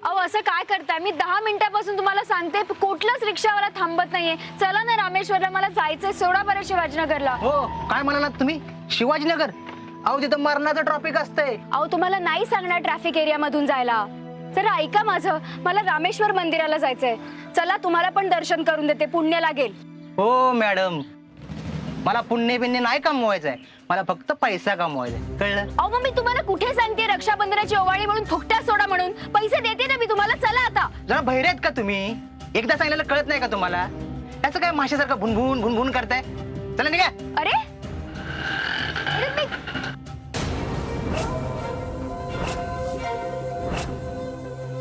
अहो असं काय करताय? मी 10 मिनिटापासून तुम्हाला सांगते, कुठलाच रिक्षावाला थांबत नाहीये. चला ना रामेश्वरला, मला जायचंय. सोडा बरं शिवाजीनगरला. हो, काय म्हणालात तुम्ही? शिवाजीनगर? अहो तिथं मरणाचं ट्रॉफिक असतंय. अहो तुम्हाला नाही सांगणार ट्रॅफिक एरिया मधून जायला. जरा ऐका माझं, मला रामेश्वर मंदिराला जायचंय. चला, तुम्हाला पण दर्शन करून देते, पुण्य लागेल. हो मॅडम, मला पुण्य बिन्य नाही कमवायचंय, मला फक्त पैसा कमवायचा, कळलं? अहो मग मी तुम्हाला कुठे सांगते रक्षाबंधनाची ओवाळी म्हणून फुकट्या सोडा म्हणून? पैसे देते ना मी तुम्हाला. चला आता. जरा बहिरे आहेत का तुम्ही? एकदा सांगितलेलं कळत नाही का तुम्हाला? याचं काय माशासारखं भुनभुन भुनभुन करताय? चला निघा. अरे अरे मी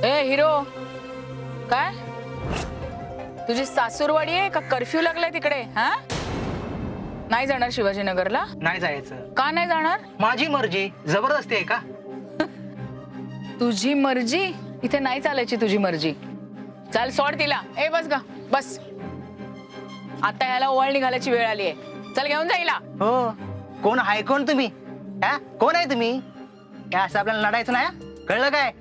ए हिरो, काय तुझी सासूरवाडी आहे का? कर्फ्यू लागलाय तिकडे? हा, नाही जाणार शिवाजीनगरला? नाही जायचं. का नाही जाणार? माझी मर्जी. जबरदस्ती आहे का? तुझी मर्जी? इथे नाही चालायची तुझी मर्जी. चाल, सोड तिला. ए बस गा, बस. आता ह्याला ओवाळणी घालायची वेळ आली आहे. चल, घेऊन जाईला. हो, कोण आहे? कोण तुम्ही? हा, कोण आहे तुम्ही? काय असं आपल्याला लढायचं नाही, कळलं काय?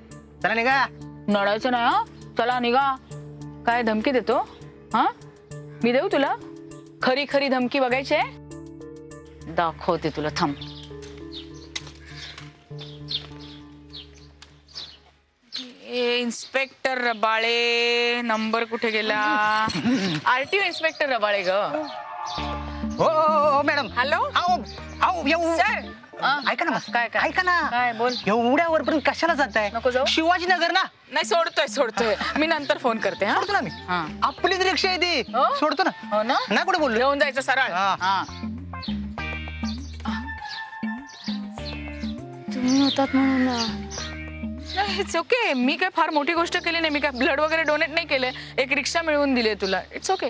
चला निघा. नडायचं नाही हा. चला निघा. काय धमकी देतो? हा, मी देऊ तुला? खरी खरी धमकी बघायची आहे? दाखवते तुला, थांब. इन्स्पेक्टर रबाळे, नंबर कुठे गेला? आरटीओ इन्स्पेक्टर रबाळे ग. हो हो हो मॅडम. हॅलो. आओ आओ येऊ. सर. ऐका ना, काय काय ऐका ना. काय बोल. एवढ्यावर पण कशाला जाताय? नको जाऊ. शिवाजीनगर ना. नाही, सोडतोय. मी नंतर फोन करते. हा, सोडतो ना मी. हा. आपलीच रिक्षा आहे ती. हो? सोडतो ना. हो ना. ना कुठे बोललो? घेऊन जायचं सरळ. हा. हा. तुम्ही होतात म्हणून नाही, इट्स ओके. मी काय फार मोठी गोष्ट केली नाही. मी काय ब्लड वगैरे डोनेट नाही केलंय. एक रिक्षा मिळवून दिली तुला. It's okay.